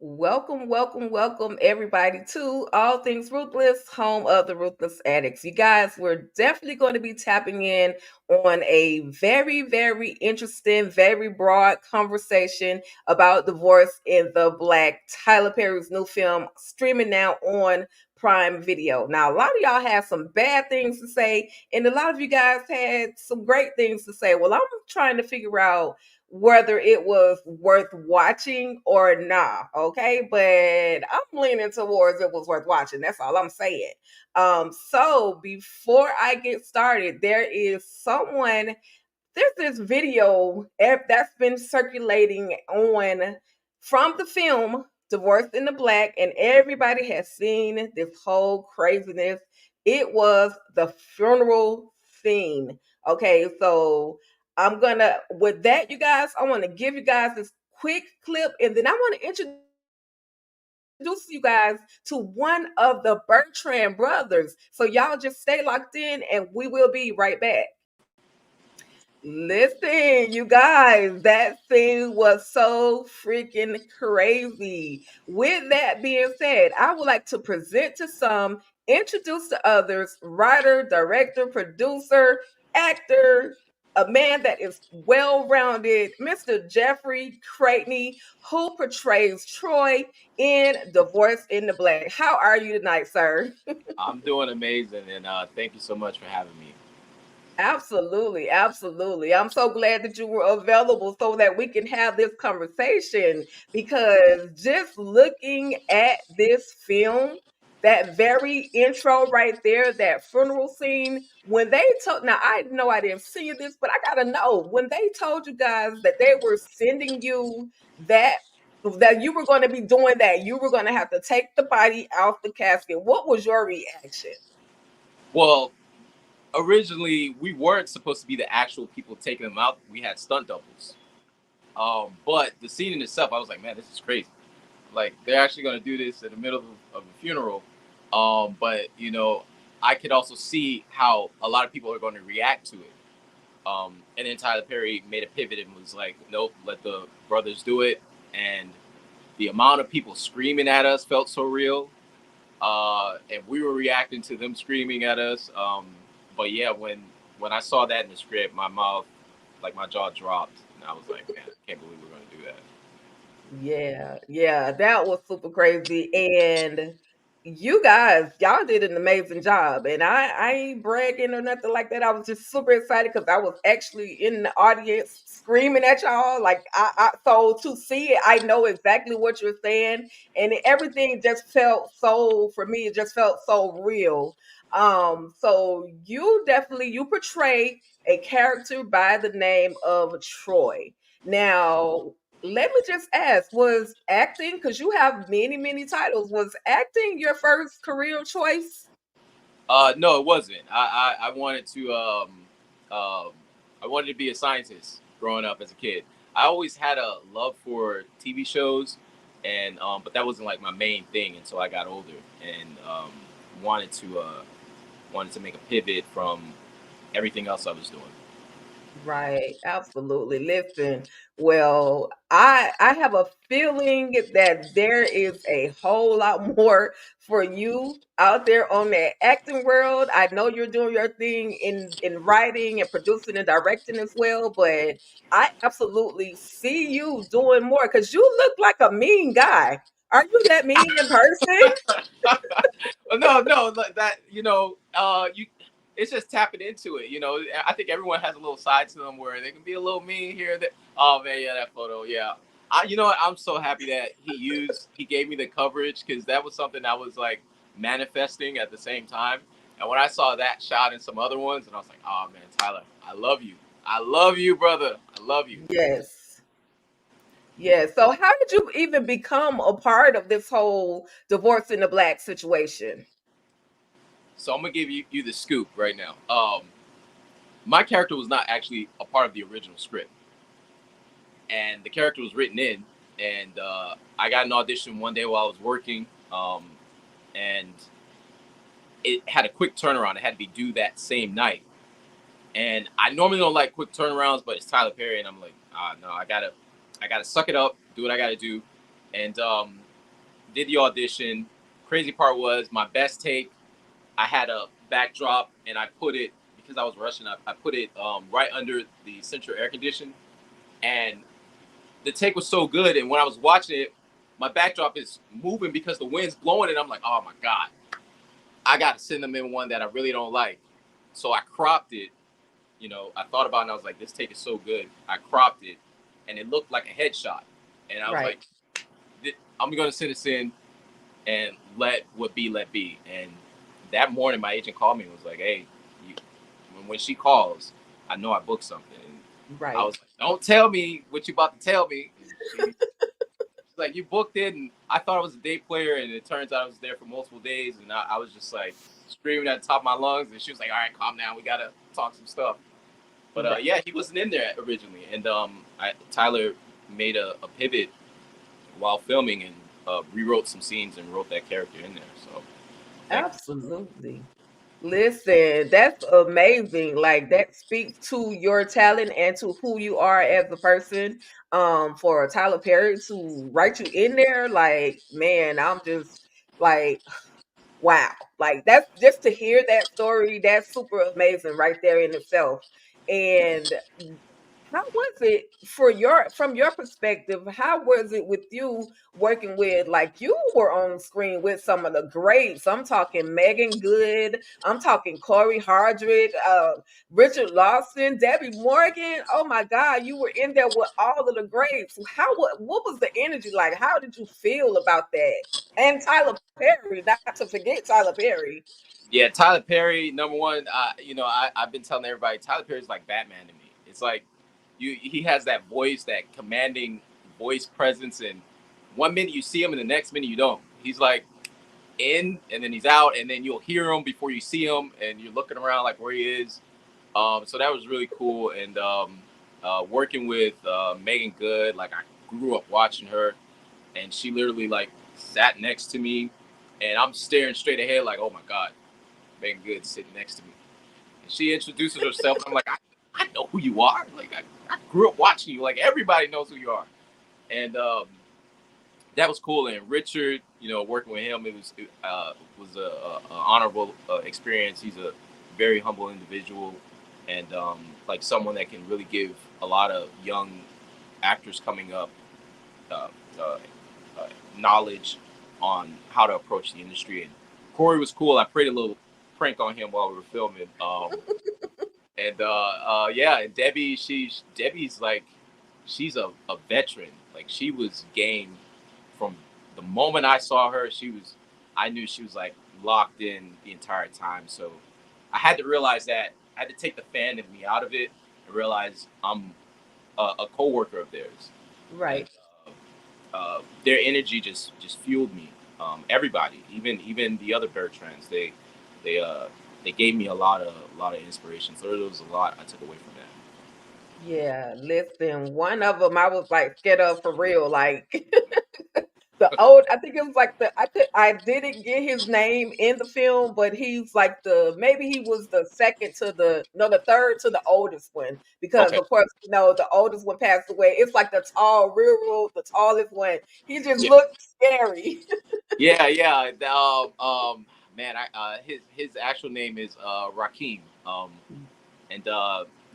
Welcome, welcome, welcome, everybody, to All Things Ruthless, home of the Ruthless Addicts. You guys, we're definitely going to be tapping in on a very, very interesting, very broad conversation about divorce in the Black. Tyler Perry's new film streaming now on Prime Video. Now, a lot of y'all have some bad things to say, and a lot of you guys had some great things to say. Well, I'm trying to figure out whether it was worth watching or not. Okay, but I'm leaning towards it was worth watching. That's all I'm saying. So before I get started, there's this video that's been circulating on from the film Divorced in the Black, and everybody has seen this whole craziness. It was the funeral scene. Okay, so with that, you guys, I want to give you guys this quick clip, and then I want to introduce you guys to one of the Bertrand brothers. So y'all just stay locked in, and we will be right back. Listen, you guys, that thing was so freaking crazy. With that being said, I would like to present to some, introduce to others, writer, director, producer, actor, a man that is well rounded, Mr. Jeffrey Crateney, who portrays Troy in Divorce in the Black. How are you tonight, sir? I'm doing amazing, and thank you so much for having me. Absolutely, absolutely. I'm so glad that you were available so that we can have this conversation because just looking at this film, that very intro right there, that funeral scene, when they told, now I know I didn't see this, but I gotta know when they told you guys that they were sending you that that you were going to be doing that, you were going to have to take the body out the casket. What was your reaction? Well, originally we weren't supposed to be the actual people taking them out. We had stunt doubles. But the scene in itself, I was like, man, this is crazy. Like they're actually going to do this in the middle of a funeral. But I could also see how a lot of people are going to react to it. And then Tyler Perry made a pivot and was like, nope, let the brothers do it. And the amount of people screaming at us felt so real. And we were reacting to them screaming at us. But yeah, when I saw that in the script, my mouth, like my jaw dropped, and I was like, man, I can't believe we're going to do that. Yeah, yeah, that was super crazy. And you guys, y'all did an amazing job. And I ain't bragging or nothing like that. I was just super excited because I was actually in the audience screaming at y'all. Like so to see it, I know exactly what you're saying. And everything just felt so, for me, it just felt so real. So you portray a character by the name of Troy. Now, let me just ask, was acting, because you have many, many titles, was acting your first career choice? No, it wasn't. I wanted to um, I wanted to be a scientist growing up as a kid. I always had a love for TV shows, and but that wasn't like my main thing until I got older and wanted to uh, wanted to make a pivot from everything else I was doing. Right, absolutely. Listen, well, I have a feeling that there is a whole lot more for you out there on that acting world. I know you're doing your thing in writing and producing and directing as well, but I absolutely see you doing more because you look like a mean guy. Are you that mean in person? No, like that you. It's just tapping into it. I think everyone has a little side to them where they can be a little mean here. That oh man, yeah, that photo, yeah. You know what? I'm so happy that he gave me the coverage because that was something I was like manifesting at the same time. And when I saw that shot and some other ones, and I was like, oh man, Tyler, I love you, brother, I love you. Yes. Yeah. So how did you even become a part of this whole divorce in the black situation? So I'm gonna give you the scoop right now. My character was not actually a part of the original script, and the character was written in, and I got an audition one day while I was working, and it had a quick turnaround. It had to be due that same night, and I normally don't like quick turnarounds, but it's Tyler Perry, and I'm like, ah, no, I gotta suck it up, do what I gotta do, and did the audition. Crazy part was my best take. I had a backdrop and I put it because I was rushing. I put it right under the central air condition, and the take was so good. And when I was watching it, my backdrop is moving because the wind's blowing, and I'm like, oh my god, I got to send them in one that I really don't like. So I cropped it. I thought about it and I was like, this take is so good. I cropped it, and it looked like a headshot. And I was Right. like, I'm gonna send this in and let what be let be. And that morning, my agent called me and was like, "Hey, you, when she calls, I know I booked something." And I Right. was like, "Don't tell me what you about to tell me." And she's like, "You booked it," and I thought I was a day player, and it turns out I was there for multiple days, and I was just like screaming at the top of my lungs. And she was like, "All right, calm down. We gotta talk some stuff." But That, yeah, he wasn't in there originally, and Tyler made a pivot while filming and rewrote some scenes and wrote that character in there. So thankful. absolutely. Listen, that's amazing. Like that speaks to your talent and to who you are as a person. For Tyler Perry to write you in there, like, man, I'm just like, wow. Like that's just to hear that story, that's super amazing right there in itself. And how was it from your perspective? How was it with you working with, like, you were on screen with some of the greats? I'm talking Megan Good, I'm talking Corey Hardrick, Richard Lawson, Debbie Morgan. Oh my God, you were in there with all of the greats. What was the energy like? How did you feel about that? And Tyler Perry, not to forget Tyler Perry. Yeah, Tyler Perry, number one. I've been telling everybody, Tyler Perry's like Batman to me. It's like he has that voice, that commanding voice presence, and one minute you see him, and the next minute you don't. He's like in, and then he's out, and then you'll hear him before you see him, and you're looking around like where he is. So that was really cool, and working with Megan Good, like I grew up watching her, and she literally like sat next to me, and I'm staring straight ahead, like, oh my god, Megan Good sitting next to me. And she introduces herself. And I'm like, I know who you are. Like, I grew up watching you. Like, everybody knows who you are. And that was cool. And Richard, working with him, it was a honorable experience. He's a very humble individual, and like someone that can really give a lot of young actors coming up uh, uh, knowledge on how to approach the industry. And Corey was cool. I played a little prank on him while we were filming. And yeah, and Debbie's like, she's a veteran. Like, she was game from the moment I saw her. I knew she was like locked in the entire time. So I had to realize that I had to take the fan in me out of it and realize I'm a coworker of theirs, and Right. their energy just fueled me. Everybody, even the other Bertrands, they uh they gave me a lot of inspiration. So there was a lot I took away from that. Yeah, listen, one of them I was like scared of for real. Like the old, I think it was like I didn't get his name in the film, but he's like maybe he was the second to the no, the third to the oldest one, because Okay. of course, the oldest one passed away. It's like the the tallest one. He just Yeah. looked scary. Yeah. Yeah. Man, his actual name is Rakim. And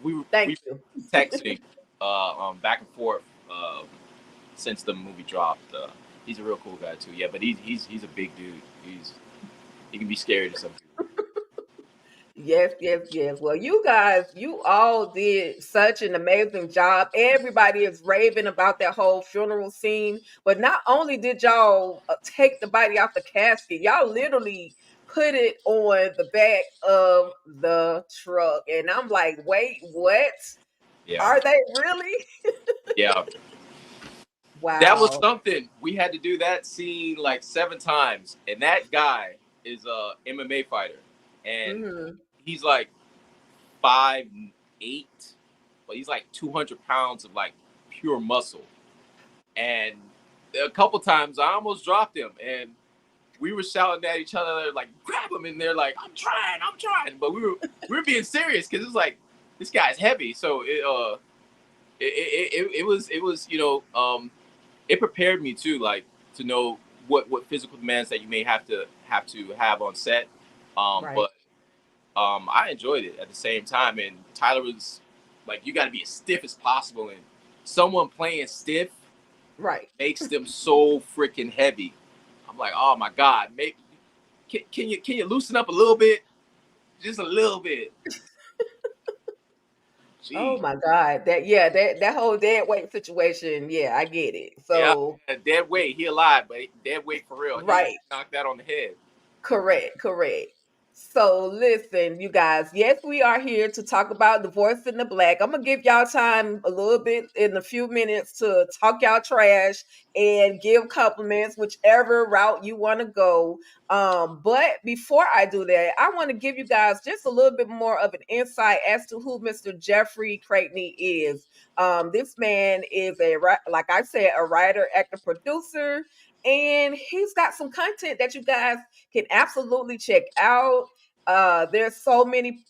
we Thank you. texting back and forth since the movie dropped. He's a real cool guy too. Yeah, but he's a big dude. He can be scary to some people. Yes, yes, yes. Well, you guys, you all did such an amazing job. Everybody is raving about that whole funeral scene. But not only did y'all take the body out the casket, y'all literally put it on the back of the truck. And I'm like, wait, what? Yeah, Are they really? yeah. That was Wow. something. We had to do that scene like 7 times, and that guy is a MMA fighter, and Hmm. he's like 5'8", but he's like 200 pounds of like pure muscle. And a couple times I almost dropped him, and we were shouting at each other like, "Grab him!" And they're like, I'm trying," but we were being serious because it's like this guy's heavy, so it was it prepared me too, like to know what physical demands that you may have on set. Right. But I enjoyed it at the same time. And Tyler was like, you got to be as stiff as possible, and someone playing stiff Right. makes them so freaking heavy. I'm like, oh my god, make can you loosen up a little bit, just a little bit? Oh Jeez. my God. That whole dead weight situation. Yeah, I get it. Yeah, So dead weight. He alive, but dead weight for real. He right. knocked that on the head. Correct, correct. So listen, you guys, yes, we are here to talk about Divorce in the Black. I'm gonna give y'all time a little bit in a few minutes to talk y'all trash and give compliments, whichever route you want to go. But before I do that, I want to give you guys just a little bit more of an insight as to who Mr. Jeffrey Craighney is. This man is like I said, a writer, actor, producer, and he's got some content that you guys can absolutely check out. There's so many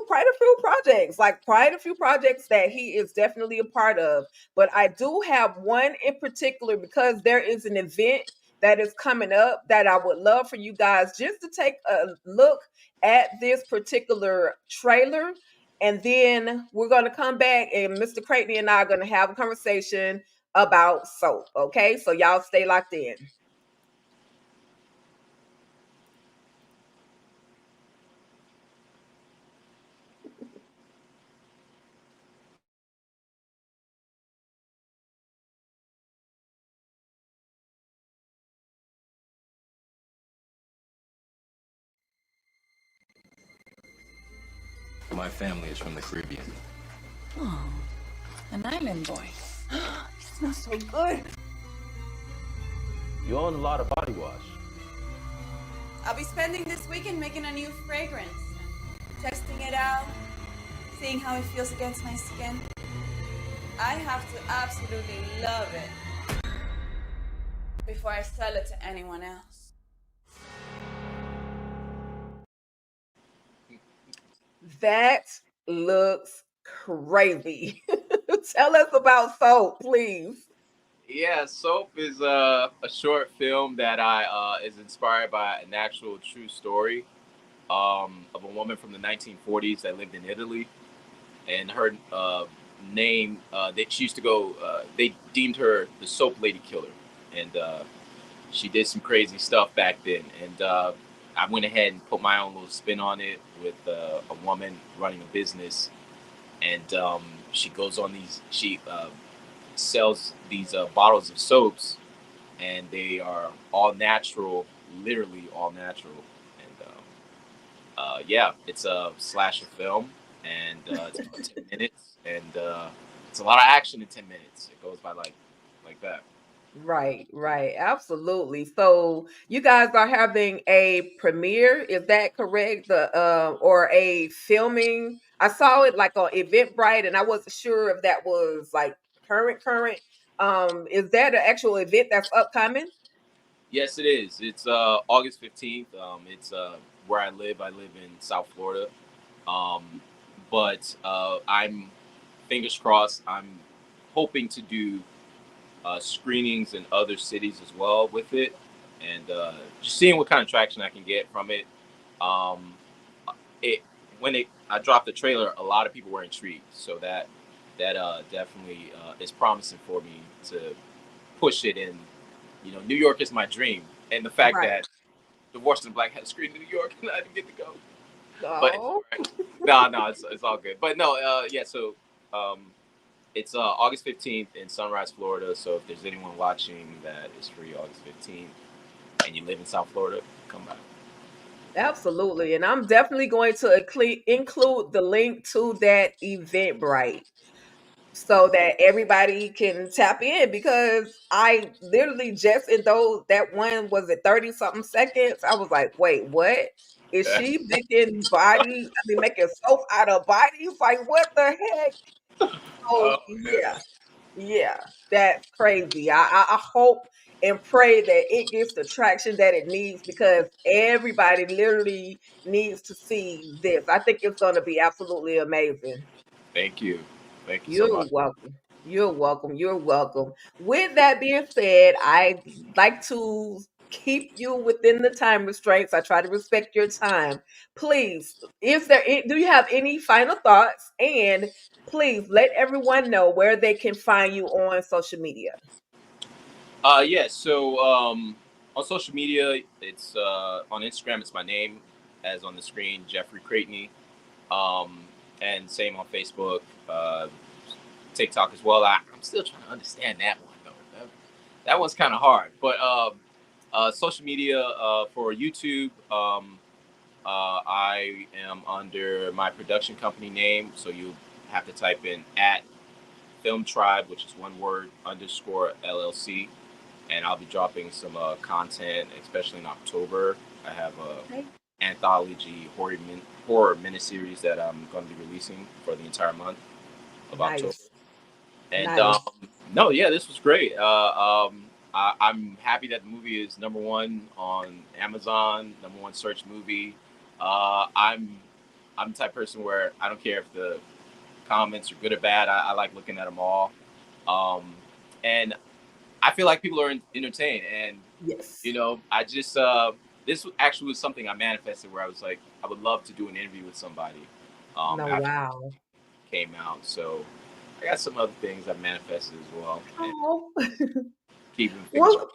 quite a few projects, like quite a few projects that he is definitely a part of. But I do have one in particular because there is an event that is coming up that I would love for you guys just to take a look at this particular trailer. And then we're going to come back, and Mr. Creighton and I are going to have a conversation about soap. Okay, so y'all stay locked in. My family is from the Caribbean. Oh, an island boy. It smells so good. You own a lot of body wash. I'll be spending this weekend making a new fragrance, testing it out, seeing how it feels against my skin. I have to absolutely love it before I sell it to anyone else. That looks crazy. Tell us about soap, please. Yeah, Soap is a short film that I is inspired by an actual true story of a woman from the 1940s that lived in Italy, and her name that she used to go. They deemed her the Soap Lady Killer, and she did some crazy stuff back then. And I went ahead and put my own little spin on it with a woman running a business, and she goes on these. She sells these bottles of soaps, and they are all natural, literally all natural. And yeah, it's a slasher film, and it's about 10 minutes, and it's a lot of action in 10 minutes. It goes by like that. Right, right. Absolutely. So you guys are having a premiere, is that correct? The or a filming. I saw it like on Eventbrite and I wasn't sure if that was like current. Is that an actual event that's upcoming? Yes, it is. It's August 15th. It's where I live. I live in South Florida. Um, but I'm fingers crossed. I'm hoping to do screenings in other cities as well with it, and just seeing what kind of traction I can get from it. Um, it when it I dropped the trailer, a lot of people were intrigued, so that definitely is promising for me to push it. And New York is my dream, and the fact Right. that Divorce in the Black had a screen in New York and I didn't get to go, but it's Oh. all right. No, no, it's all good. But no, yeah. So um, it's August 15th in Sunrise, Florida. So if there's anyone watching that is free August 15th and you live in South Florida, come by. Absolutely. And I'm definitely going to include the link to that Eventbrite so that everybody can tap in because I literally just in those that one was it 30 something seconds. I was like, wait, what? Is she making bodies? I mean, making soap out of bodies? Like, what the heck? Oh Oh, man, yeah, yeah, that's crazy. I hope and pray that it gets the traction that it needs because everybody literally needs to see this. I think it's going to be absolutely amazing. thank you so You're much. welcome. You're welcome. You're welcome. With that being said, I like to keep you within the time restraints. I try to respect your time. Please, do you have any final thoughts? And please let everyone know where they can find you on social media. Yeah. So on social media, it's on Instagram. It's my name, as on the screen, Jeffrey Creighton. Um, and same on Facebook, TikTok as well. I'm still trying to understand that one though. That one's kind of hard. But social media for YouTube, I am under my production company name, so you have to type in at Film Tribe, which is one word underscore LLC, and I'll be dropping some content, especially in October. I have Okay. a anthology horror miniseries that I'm going to be releasing for the entire month of October. Nice. And Nice. no, yeah, this was great. I'm happy that the movie is number one on Amazon, number one search movie. I'm the type of person where I don't care if the comments are good or bad. I like looking at them all, and I feel like people are entertained. And Yes. I just this actually was something I manifested where I was like, I would love to do an interview with somebody No, after wow. it came out. So I got some other things I've manifested as well, and Oh. keeping fingers. Well,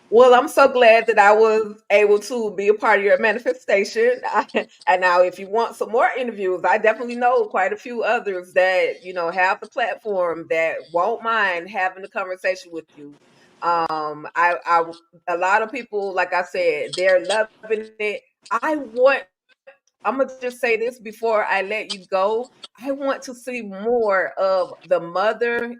Well, I'm so glad that I was able to be a part of your manifestation. And now, if you want some more interviews, I definitely know quite a few others that have the platform that won't mind having a conversation with you. A lot of people, like I said, they're loving it. I want. I'm gonna just say this before I let you go. I want to see more of the mother,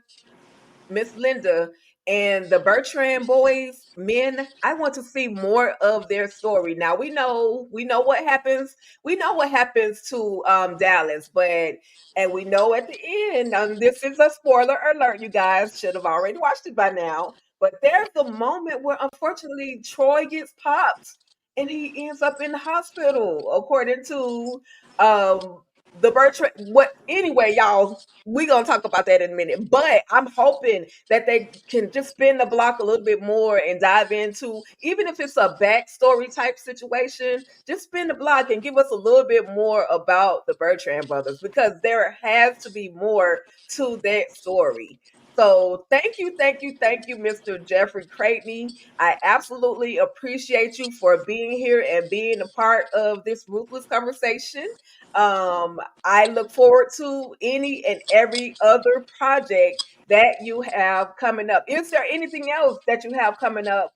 Miss Linda, and the Bertrand boys, men. I want to see more of their story. Now we know what happens. We know what happens to Dallas, but and we know at the end. This is a spoiler alert. You guys should have already watched it by now. But there's a moment where unfortunately Troy gets popped and he ends up in the hospital, according to the Bertrand. What anyway, y'all? We gonna talk about that in a minute. But I'm hoping that they can just spin the block a little bit more and dive into, even if it's a backstory type situation, just spin the block and give us a little bit more about the Bertrand brothers, because there has to be more to that story. So thank you, Mr. Jeffrey Creighton. I absolutely appreciate you for being here and being a part of this ruthless conversation. I look forward to any and every other project that you have coming up. Is there anything else that you have coming up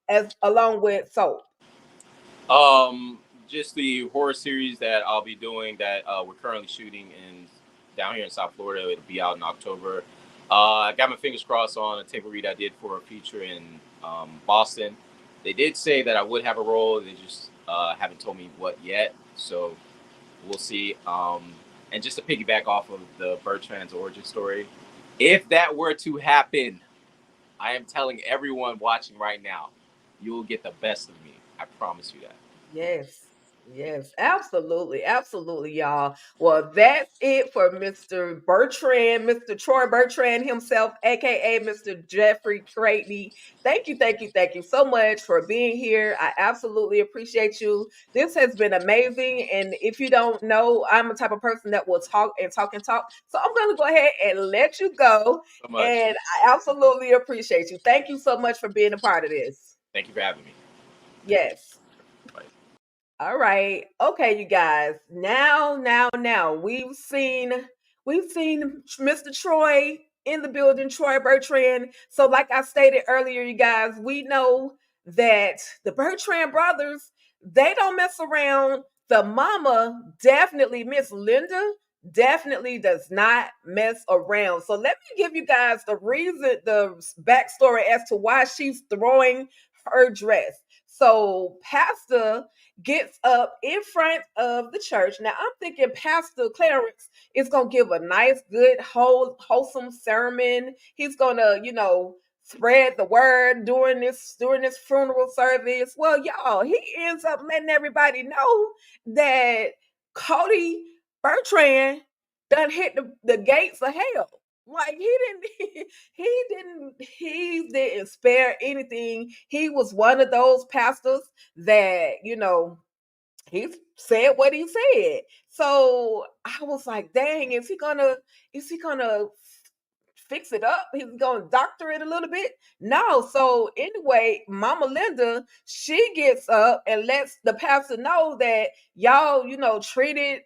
as along with Soap? Um, just the horror series that I'll be doing that we're currently shooting in down here in South Florida. It'll be out in October. I got my fingers crossed on a table read I did for a feature in Boston. They did say that I would have a role. They just haven't told me what yet. So we'll see. And just to piggyback off of the Bertrand's origin story, if that were to happen, I am telling everyone watching right now, you will get the best of me. I promise you that. Yes. Yes, absolutely. Absolutely, y'all. Well, that's it for Mr. Bertrand, Mr. Troy Bertrand himself, aka Mr. Jeffrey Creighton. Thank you so much for being here. I absolutely appreciate you. This has been amazing. And if you don't know, I'm the type of person that will talk and talk and talk. So I'm going to go ahead and let you go. So much. And I absolutely appreciate you. Thank you so much for being a part of this. Thank you for having me. Yes. Bye. All right. Okay, you guys. Now we've seen Mr. Troy in the building, Troy Bertrand. So like I stated earlier, you guys, we know that the Bertrand brothers, they don't mess around. The mama, definitely Miss Linda, definitely does not mess around. So let me give you guys the backstory as to why she's throwing her dress. So Pastor gets up in front of the church. Now I'm thinking Pastor Clarence is gonna give a nice, good, wholesome sermon. He's gonna, spread the word during this funeral service. Well, y'all, he ends up letting everybody know that Cody Bertrand done hit the gates of hell. Like he didn't spare anything. He was one of those pastors that, he said what he said. So I was like, dang, is he gonna fix it up? He's gonna doctor it a little bit. No. So anyway, Mama Linda, she gets up and lets the pastor know that y'all, treated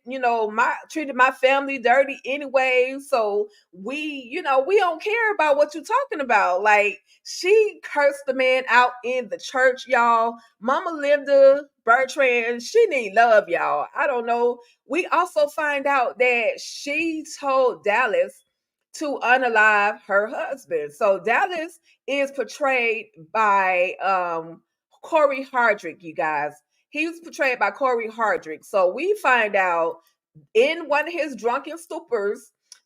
my family dirty anyway. So we don't care about what you're talking about. Like, she cursed the man out in the church, y'all. Mama Linda Bertrand, she need love, y'all. I don't know. We also find out that she told Dallas to unalive her husband. So Dallas is portrayed by Corey Hardrick, you guys. He's portrayed by Corey Hardrick. So we find out in one of his drunken stupors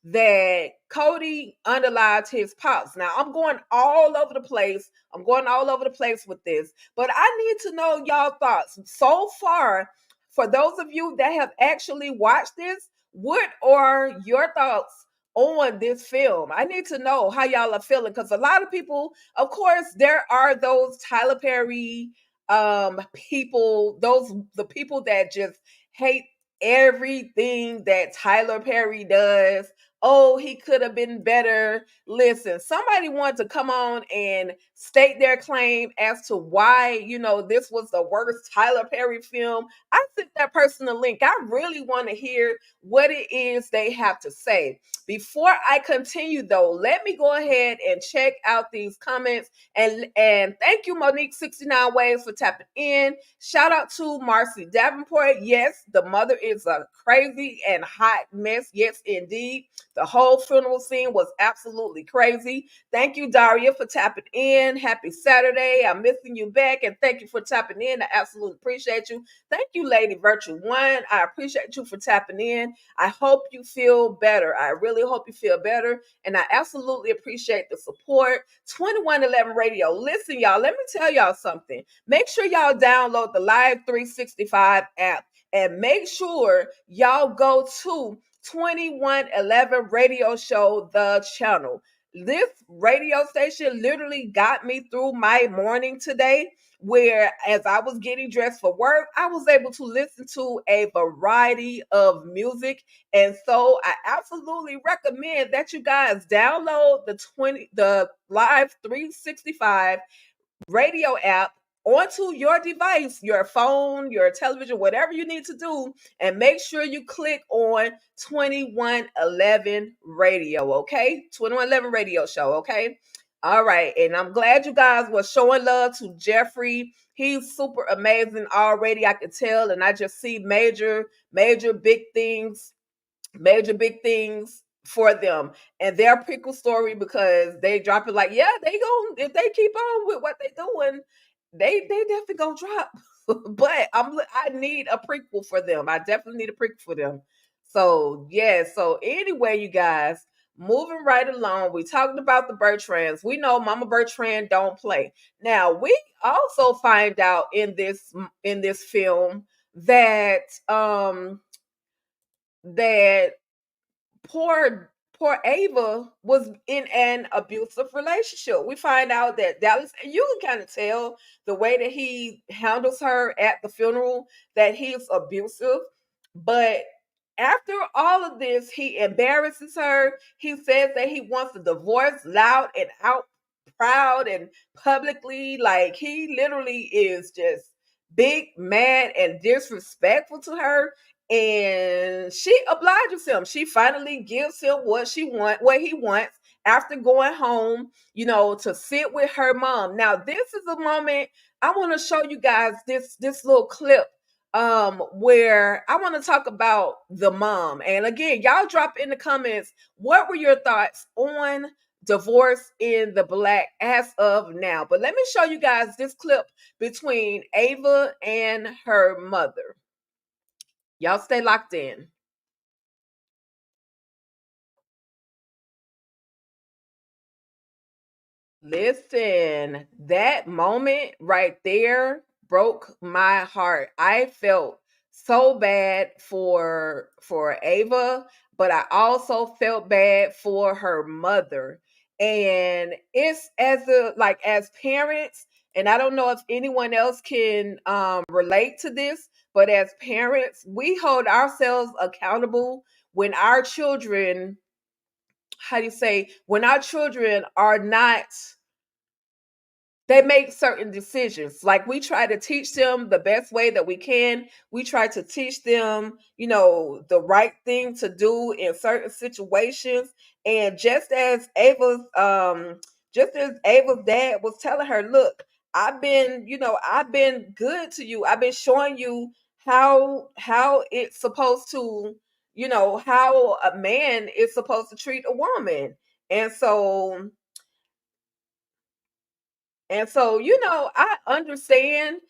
that Cody unalived his pops. Now I'm going all over the place. I'm going all over the place with this, but I need to know y'all thoughts so far. For those of you that have actually watched this, what are your thoughts on this film? I need to know how y'all are feeling, because a lot of people, of course, there are those Tyler Perry people, the people that just hate everything that Tyler Perry does. Oh, he could have been better. Listen, somebody wanted to come on and state their claim as to why, this was the worst Tyler Perry film. I sent that person a link. I really want to hear what it is they have to say. Before I continue, though, let me go ahead and check out these comments. And thank you, Monique 69 Ways, for tapping in. Shout out to Marcy Davenport. Yes, the mother is a crazy and hot mess. Yes, indeed. The whole funeral scene was absolutely crazy. Thank you, Daria, for tapping in. Happy Saturday. I'm missing you back, and thank you for tapping in. I absolutely appreciate you. Thank you, Lady Virtue One. I appreciate you for tapping in. I hope you feel better. I really hope you feel better, and I absolutely appreciate the support. 2111 Radio. Listen, y'all, let me tell y'all something. Make sure y'all download the Live 365 app, and make sure y'all go to 2111 Radio Show, the channel. This radio station literally got me through my morning today, where as I was getting dressed for work, I was able to listen to a variety of music. And so I absolutely recommend that you guys download the Live 365 radio app onto your device, your phone, your television, whatever you need to do, and make sure you click on 2111 Radio, okay? 2111 Radio Show, okay? All right, and I'm glad you guys were showing love to Jeffrey. He's super amazing already, I can tell, and I just see major big things for them and their pickle story, because they drop it like, yeah, they go, if they keep on with what they doing, they definitely gonna drop. But I need a prequel for them. I definitely need a prequel for them. So yeah, so anyway, you guys, moving right along, we talked about the Bertrands. We know Mama Bertrand don't play. Now we also find out in this film that that poor Ava was in an abusive relationship. We find out that Dallas, and you can kind of tell the way that he handles her at the funeral, that he's abusive. But after all of this, he embarrasses her. He says that he wants a divorce loud and out, proud and publicly. Like, he literally is just big, mad, and disrespectful to her, and she obliges him. She finally gives him what he wants after going home, to sit with her mom. Now, this is a moment I want to show you guys this little clip where I want to talk about the mom. And again, y'all drop in the comments, what were your thoughts on divorce in the Black as of now? But let me show you guys this clip between Ava and her mother. Y'all stay locked in. Listen, that moment right there broke my heart. I felt so bad for Ava, but I also felt bad for her mother. And it's as a like as parents, and I don't know if anyone else can relate to this, but as parents, we hold ourselves accountable when our children, how do you say, when our children are not, they make certain decisions. Like we try to teach them the best way that we can. We try to teach them, the right thing to do in certain situations. And just as Ava's dad was telling her, look, I've been good to you. I've been showing you how it's supposed to, how a man is supposed to treat a woman. And so I understand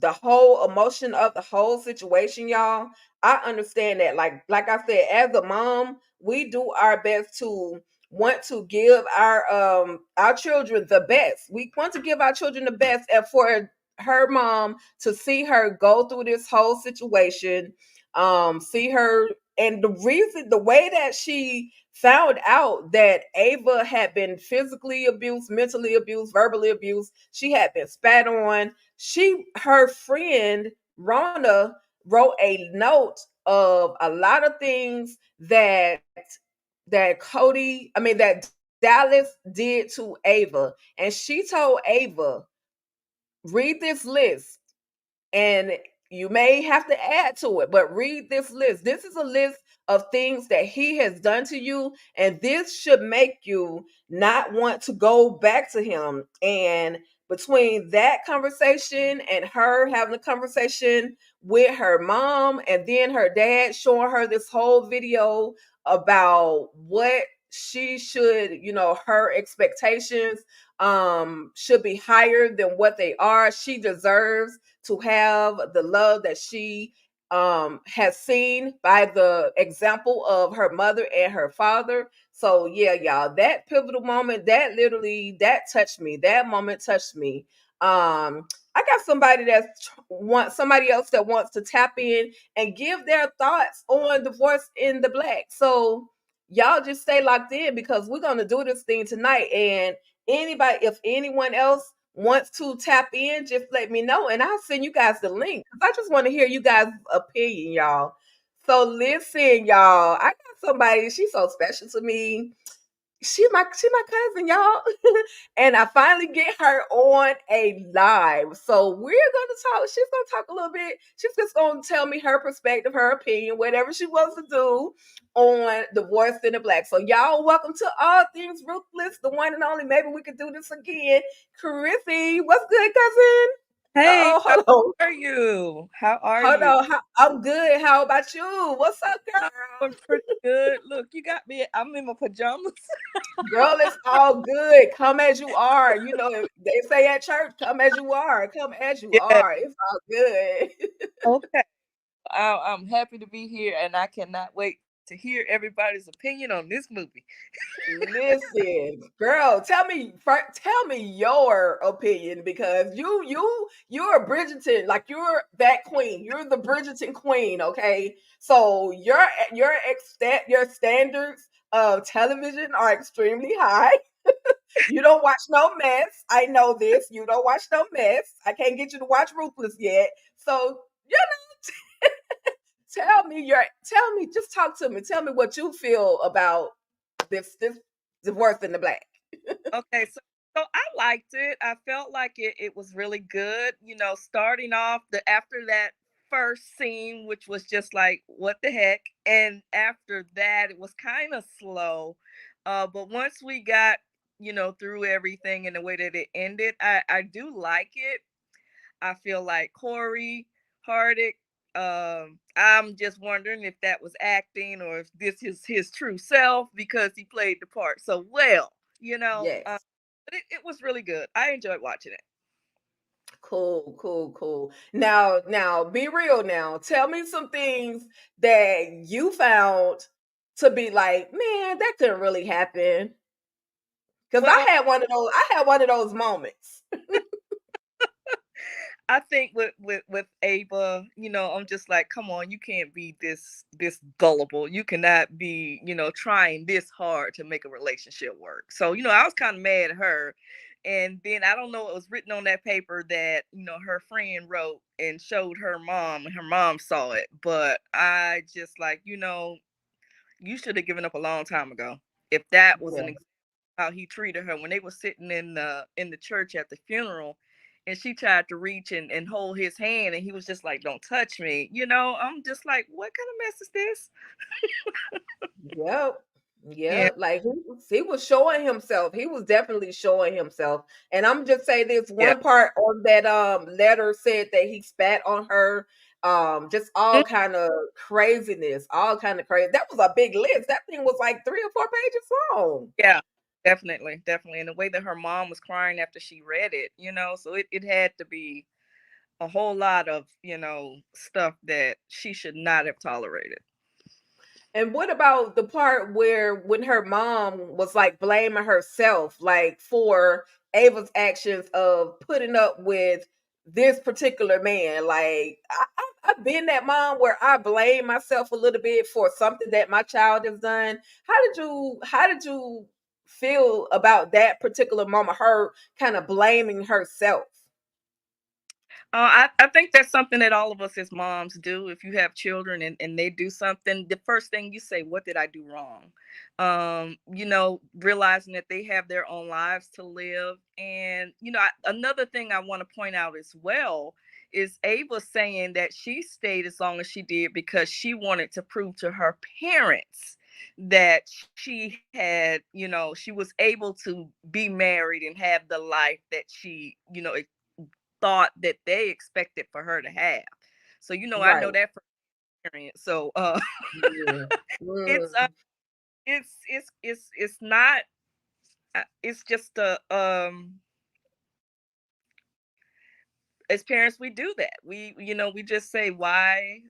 the whole emotion of the whole situation, y'all. I understand that. Like I said, as a mom, we do our best to want to give our children the best. We want to give our children the best, and for her mom to see her go through this whole situation, see her, and the way that she found out that Ava had been physically abused, mentally abused, verbally abused. She had been spat on. Her friend Rona wrote a note of a lot of things that Dallas did to Ava, and she told Ava, read this list, and you may have to add to it, but read this list. This is a list of things that he has done to you, and this should make you not want to go back to him. And between that conversation and her having a conversation with her mom, and then her dad showing her this whole video about what she should, her expectations should be higher than what they are. She deserves to have the love that she has seen by the example of her mother and her father. So yeah, y'all, that pivotal moment, that touched me. That moment touched me. I got somebody else that wants to tap in and give their thoughts on Divorce in the Black. So y'all just stay locked in, because we're gonna do this thing tonight. And if anyone else wants to tap in, just let me know and I'll send you guys the link, because I just want to hear you guys' opinion, y'all. So listen, y'all, I got somebody, she's so special to me. She my cousin, y'all. And I finally get her on a live. So we're gonna talk. She's gonna talk a little bit. She's just gonna tell me her perspective, her opinion, whatever she wants to do on Divorce in the Black. So y'all, welcome to All Things Ruthless, the one and only. Maybe we could do this again. Chrissy, what's good, cousin? Hey, Oh, how hold on. are you? How are Hold you? on. I'm good. How about you? What's up, I'm girl? doing pretty good. Look, you got me. I'm in my pajamas. Girl, it's all good. Come as you are. They say at church, come as you are. Come as you Yeah. are. It's all good. Okay. I'm happy to be here, and I cannot wait to hear everybody's opinion on this movie. Listen, girl, tell me your opinion, because you're a Bridgerton, like you're that queen. You're the Bridgerton queen, okay? So your standards of television are extremely high. You don't watch no mess. I know this. You don't watch no mess. I can't get you to watch Ruthless yet. So, tell me, just talk to me. Tell me what you feel about this Divorce in the Black. Okay, so I liked it. I felt like it was really good. Starting off the after that first scene, which was just like what the heck, and after that it was kind of slow. But once we got through everything and the way that it ended, I do like it. I feel like Corey Hardick. I'm just wondering if that was acting or if this is his true self because he played the part so well. You know, uh, Yes. but it was really good. I enjoyed watching it. Cool, cool, cool. Now, be real now. Tell me some things that you found to be like, man, that couldn't really happen. Because Well, I had one of those moments. I think with Ava, I'm just like, come on, you can't be this gullible. You cannot be, trying this hard to make a relationship work. So, I was kind of mad at her. And then I don't know what was written on that paper that, her friend wrote and showed her mom, and her mom saw it. But I just like, you should have given up a long time ago. If that was Yeah. an how he treated her when they were sitting in the church at the funeral, and she tried to reach and hold his hand, and he was just like, don't touch me. I'm just like, what kind of mess is this? Yep. Yeah. Yep. Like he was showing himself. He was definitely showing himself. And I'm just say this Yeah. one part on that letter said that he spat on her. Just all Mm, kind of craziness, all kind of crazy. That was a big list. That thing was like 3 or 4 pages long. yeah, definitely, and the way that her mom was crying after she read it, so it had to be a whole lot of stuff that she should not have tolerated. And what about the part where when her mom was like blaming herself, like for Ava's actions of putting up with this particular man? Like I've been that mom where I blame myself a little bit for something that my child has done. How did you feel about that particular moment? Her kind of blaming herself. I think that's something that all of us as moms do. If you have children and they do something, the first thing you say, what did I do wrong? Realizing that they have their own lives to live. And, another thing I want to point out as well is Ava saying that she stayed as long as she did because she wanted to prove to her parents that she had, she was able to be married and have the life that she, thought that they expected for her to have. So I know Right. that from experience. So Yeah. it's Mm, it's not it's just a as parents we do that. We just say why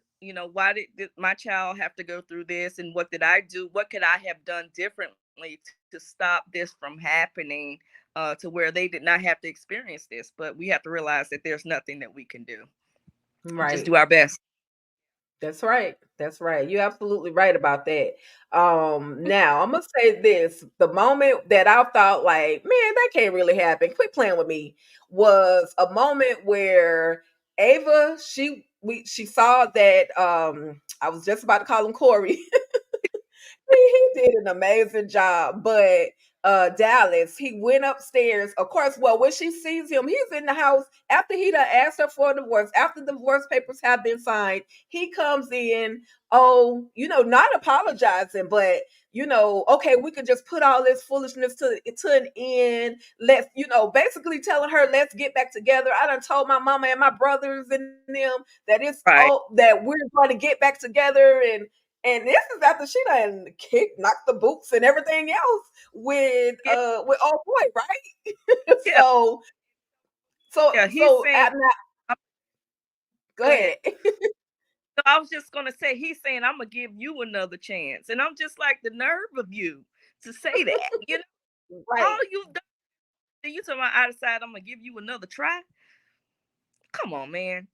why did my child have to go through this, and what did I do? What could I have done differently to stop this from happening, to where they did not have to experience this? But we have to realize that there's nothing that we can do. Just right. do our best. That's right. That's right. You're absolutely right about that. Now I'm gonna say this: the moment that I thought, like, man, that can't really happen. Quit playing with me. Was a moment where Ava, she saw that I was just about to call him Corey. He did an amazing job. But Dallas, he went upstairs. Of course, well, when she sees him, he's in the house after he done asked her for a divorce, after the divorce papers have been signed. He comes in, oh, not apologizing, but okay, we could just put all this foolishness to an end. Let's, basically telling her, let's get back together. I done told my mama and my brothers and them that Right. that we're going to get back together, and this is after she done knocked the boots and everything else Yeah. with old boy, right? Yeah. so so Yeah. He's so saying, at now, I'm, go go ahead. ahead. So I was just gonna say, he's saying, I'm gonna give you another chance, and I'm just like, the nerve of you to say that. All Right. you've done, you talking about, I decide I'm gonna give you another try. Come on, man.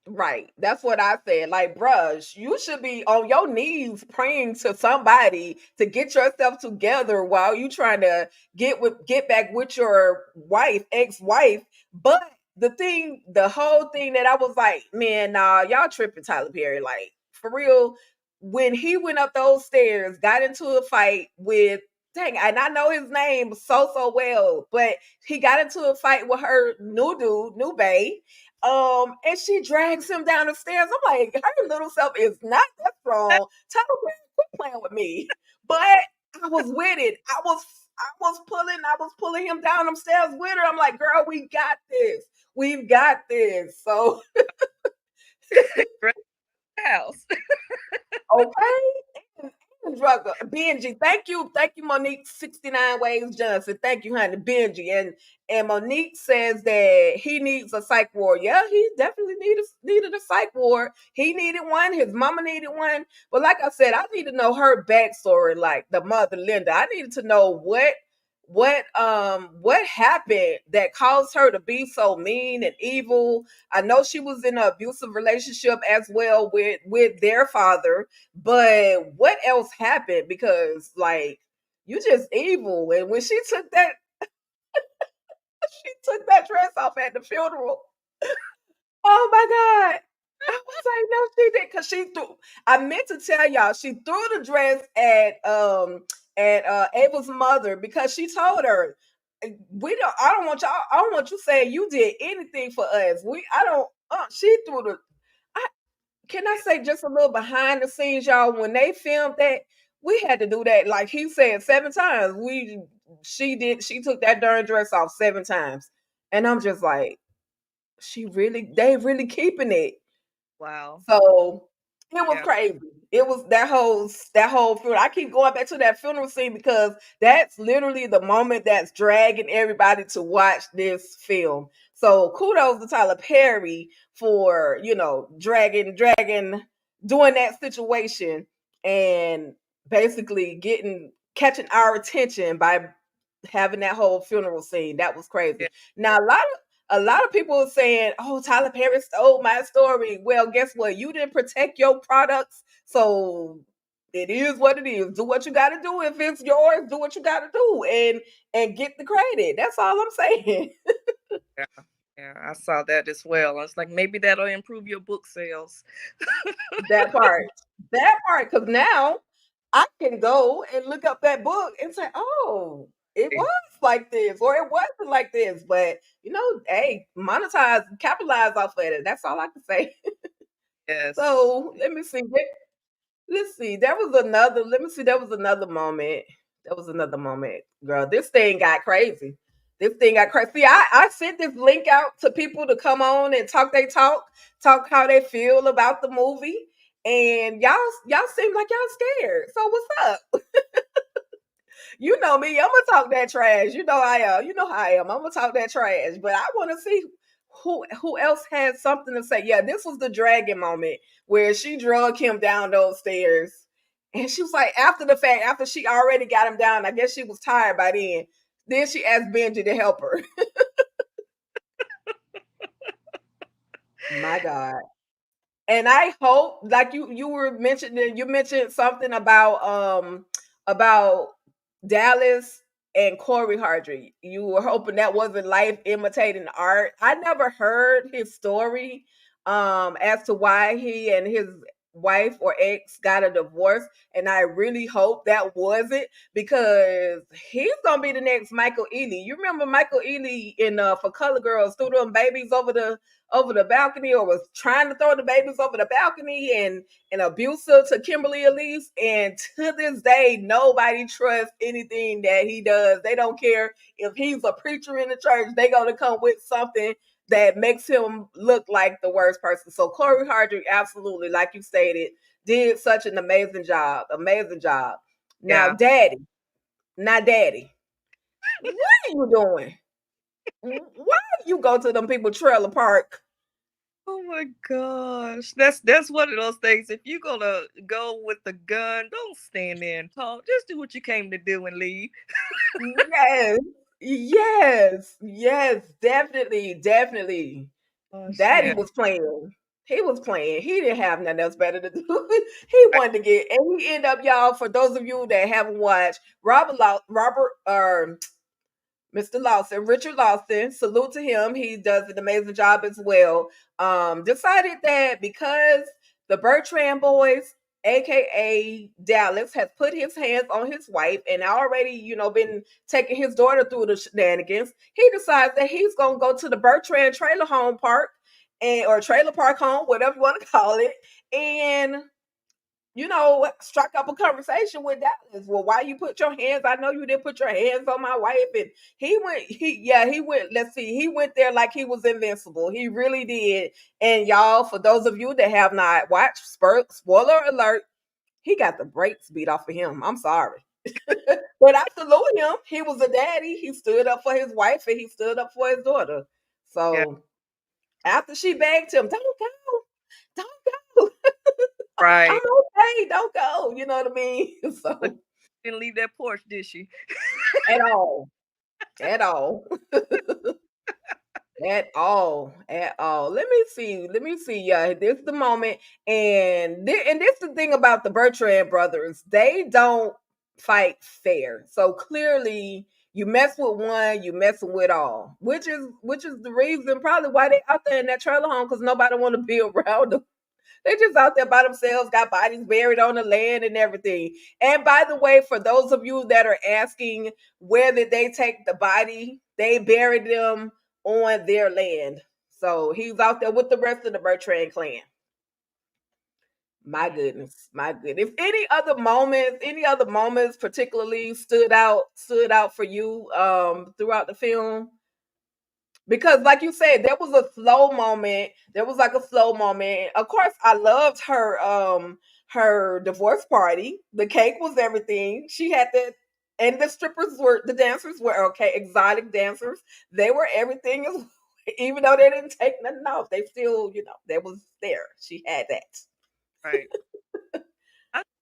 Right. That's what I said. Like, bruh, you should be on your knees praying to somebody to get yourself together while you trying to get back with your wife, ex-wife. But the whole thing that I was like, man, nah, y'all tripping, Tyler Perry. Like, for real, when he went up those stairs, got into a fight with dang, and I know his name so well, but he got into a fight with her new dude, new bae, and she drags him down the stairs. I'm like, her little self is not that strong. Tyler Perry, quit playing with me. But I was with it. I was pulling him down them stairs with her. I'm like, girl, we got this. We've got this. So House. okay. Drugger, Benji, thank you, Monique. 69 Ways Johnson, thank you, honey, Benji, and Monique says that he needs a psych ward. Yeah, he definitely needed a psych ward. He needed one. His mama needed one. But like I said, I need to know her backstory, like the mother Linda. I needed to know what happened that caused her to be so mean and evil? I know she was in an abusive relationship as well with their father, but what else happened? Because like you just evil. And when she took that dress off at the funeral, oh my God. I was like, no, she did, because she threw. I meant to tell y'all, she threw the dress at Ava's mother because she told her, we don't. I don't want y'all. I don't want you saying you did anything for us. We. I don't. She threw the. I can I say just a little behind the scenes, y'all. When they filmed that, we had to do that. Like he said, 7 times. She did. She took that darn dress off 7 times, and I'm just like, they really keeping it. Wow. So it was Yeah. crazy. It was that whole funeral. I keep going back to that funeral scene because that's literally the moment that's dragging everybody to watch this film. So kudos to Tyler Perry for, doing that situation and basically catching our attention by having that whole funeral scene. That was Yeah. crazy. Now a lot of people are saying, "Oh, Tyler Perry stole my story." Well, guess what? You didn't protect your products, so it is what it is. Do what you got to do. If it's yours, do what you got to do, and get the credit. That's all I'm saying. Yeah. Yeah. I saw that as well. I was like, maybe that'll improve your book sales. That part, because now I can go and look up that book and say, "Oh, it was like this, or it wasn't like this." But hey, monetize, capitalize off of it. That's all I can say. Yes. So let me see. Let's see. There was another. Let me see. There was another moment. There was another moment, girl. This thing got crazy. This thing got crazy. See, I sent this link out to people to come on and talk how they feel about the movie, and y'all seem like y'all scared. So what's up? You know me. I'm gonna talk that trash. You know I am. You know how I am. I'm gonna talk that trash. But I want to see who else had something to say. Yeah, this was the dragon moment where she drug him down those stairs, and she was like, after the fact, after she already got him down, I guess she was tired by then. Then she asked Benji to help her. My God. And I hope, like you mentioned something about Dallas and Corey Hardry. You were hoping that wasn't life imitating art. I never heard his story as to why he and his wife or ex got a divorce, and I really hope that wasn't, because he's gonna be the next Michael Ealy. You remember Michael Ealy in For Color Girls threw them babies over the balcony, or was trying to throw the babies over the balcony, and abusive to Kimberly Elise. And to this day, nobody trusts anything that he does. They don't care if he's a preacher in the church, they gonna come with something that makes him look like the worst person. So Corey Hardrick, absolutely, like you stated, did such an amazing job. Amazing job. Now, Yeah. Daddy, what are you doing? Why do you go to them people trailer park? Oh my gosh. That's one of those things. If you're gonna go with the gun, don't stand there and talk. Just do what you came to do and leave. Yes, yes, definitely, definitely. Gosh, Daddy yeah. was playing. He was playing. He didn't have nothing else better to do. He wanted to get, and he ended up, y'all. For those of you that haven't watched, Robert, Mr. Lawson, Richard Lawson, salute to him. He does an amazing job as well. Decided that because the Bertrand boys, aka Dallas, has put his hands on his wife and already, been taking his daughter through the shenanigans, he decides that he's gonna go to the Bertrand trailer home park or trailer park home, whatever you want to call it, and struck up a conversation with Dallas. Well, why you put your hands? I know you didn't put your hands on my wife. And he went, let's see, he went there like he was invincible. He really did. And y'all, for those of you that have not watched, spoiler alert, he got the brakes beat off of him. I'm sorry. But I salute him. He was a daddy. He stood up for his wife and he stood up for his daughter. Yeah. So after she begged him, don't go, don't go. I'm Right. okay. Don't go. You know what I mean? Look, So didn't leave that porch, did she? at all. at all. At all, at all. Let me see. Let me see. Yeah, this is the moment, and this the thing about the Bertrand brothers. They don't fight fair. So clearly, you mess with one, you messing with all. Which is the reason probably why they out there in that trailer home because nobody want to be around them. They just out there by themselves, got bodies buried on the land and everything. And by the way, for those of you that are asking where did they take the body, they buried them on their land. So he's out there with the rest of the Bertrand clan. My goodness, my goodness. If any other moments particularly stood out for you throughout the film, because like you said, there was a slow moment. There was like a slow moment. Of course, I loved her divorce party. The cake was everything. She had that, and the dancers were okay, exotic dancers. They were everything. Even though they didn't take nothing off, they still, they was there. She had that. Right.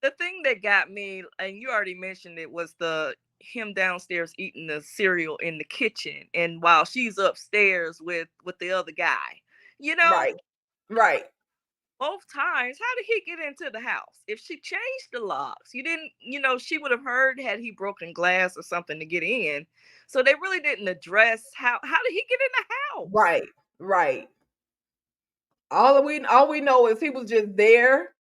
The thing that got me, and you already mentioned it, was the him downstairs eating the cereal in the kitchen, and while she's upstairs with the other guy. You know, Right. Right. both times, how did he get into the house? If she changed the locks, you didn't, she would have heard had he broken glass or something to get in. So they really didn't address how did he get in the house? Right. Right. All we know is he was just there.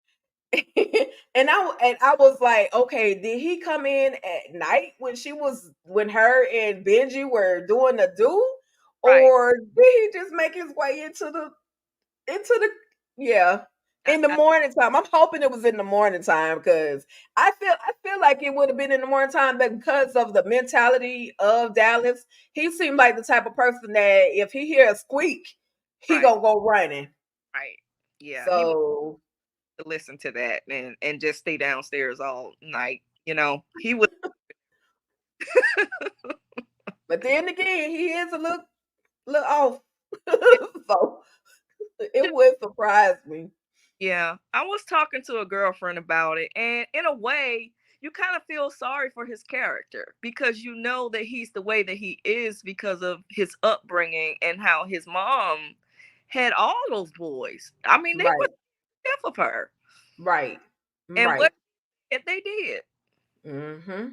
And I was like, okay, did he come in at night when her and Benji were doing the do, Right. or did he just make his way into the yeah, I, in the I, morning time? I'm hoping it was in the morning time because I feel like it would have been in the morning time, but because of the mentality of Dallas, he seemed like the type of person that if he hear a squeak, he right. gonna go running. Right. Yeah. He would So listen to that and just stay downstairs all night. He would. but then again, he is a little off. So it would surprise me. Yeah, I was talking to a girlfriend about it, and in a way, you kind of feel sorry for his character because you know that he's the way that he is because of his upbringing and how his mom had all those boys. I mean, they were Right, deaf of her, right, and right. what they did. Hmm.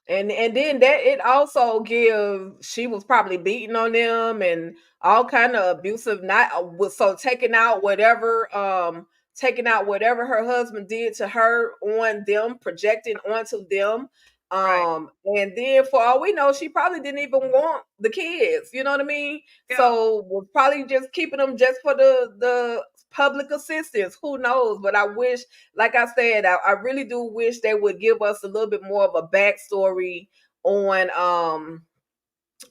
And then that it also gives she was probably beating on them and all kind of abusive, not was so taking out whatever her husband did to her on them, projecting onto them. Right. And then for all we know, she probably didn't even want the kids, you know what I mean? Yeah. So was probably just keeping them just for the public assistance. Who knows? But I wish, like I said, I really do wish they would give us a little bit more of a backstory on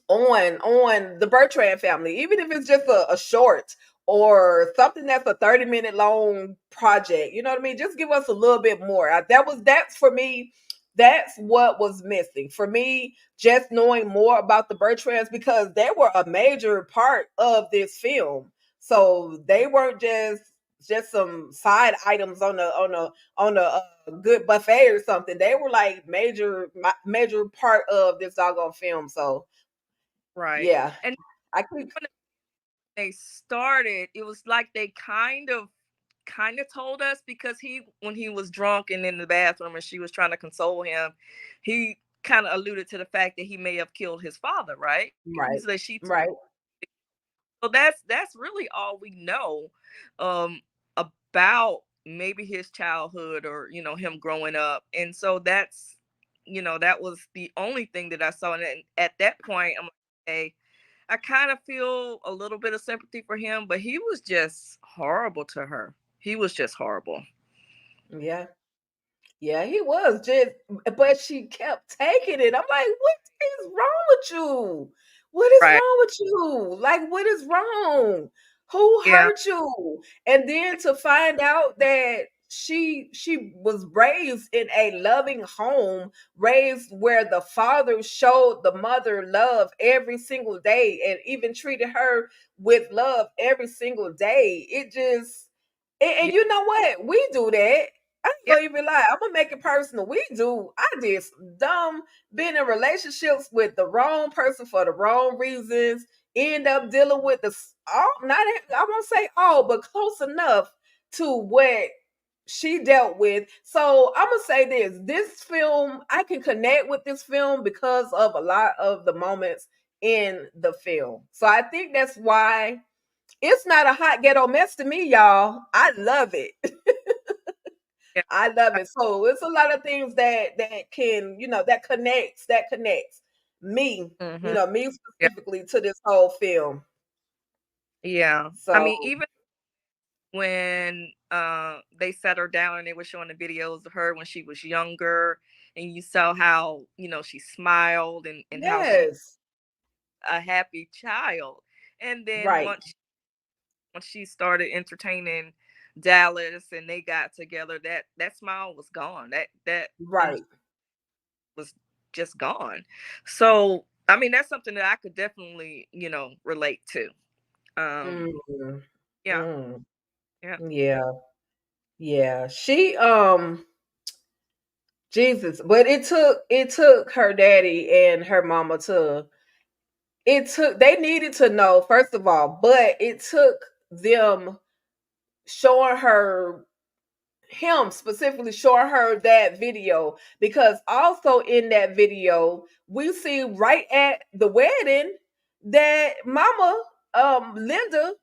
on the Bertrand family, even if it's just a short or something that's a 30-minute long project. You know what I mean? Just give us a little bit more. That's for me. That's what was missing for me. Just knowing more about the Bertrands because they were a major part of this film. So they weren't just some side items on a good buffet or something. They were like major part of this doggone film. So Right. yeah, And I could. when they started, it was like they kind of told us because he when he was drunk and in the bathroom and she was trying to console him, he kind of alluded to the fact that he may have killed his father, right? He Right, said she. right, So that's really all we know um about maybe his childhood or him growing up. And so that was the only thing that I saw. And then at that point I'm like, hey, I kind of feel a little bit of sympathy for him, but he was just horrible to her. He was just horrible. yeah. Yeah, he was just, but she kept taking it. I'm like, what is wrong with you? What is Right. wrong with you? Like, what is wrong? Who Yeah. hurt you? And then to find out that she was raised in a loving home, raised where the father showed the mother love every single day and even treated her with love every single day. It just, and Yeah. you know what? We do that. I ain't Yeah. gonna even lie. I'm gonna make it personal. I did dumb, been in relationships with the wrong person for the wrong reasons. End up dealing with all, not I won't say all, but close enough to what she dealt with. So I'm gonna say this: this film, I can connect with this film because of a lot of the moments in the film. So I think that's why it's not a hot ghetto mess to me, y'all. I love it. Yeah. I love it. So it's a lot of things that can, that connects me, Mm-hmm. me Yeah. specifically to this whole film. Yeah. I So mean, even when they set her down and they were showing the videos of her when she was younger, and you saw how, she smiled, and how she yes, a happy child. And then right, once she started entertaining Dallas and they got together, that smile was gone. That innocence right. was just gone. So I mean, that's something that I could definitely, relate to. Um Mm, yeah. mm, Yeah. yeah, yeah. She Jesus, but it took her daddy and her mama to it took they needed to know first of all, but it took them showing her him specifically showing her that video because also in that video we see right at the wedding that mama Linda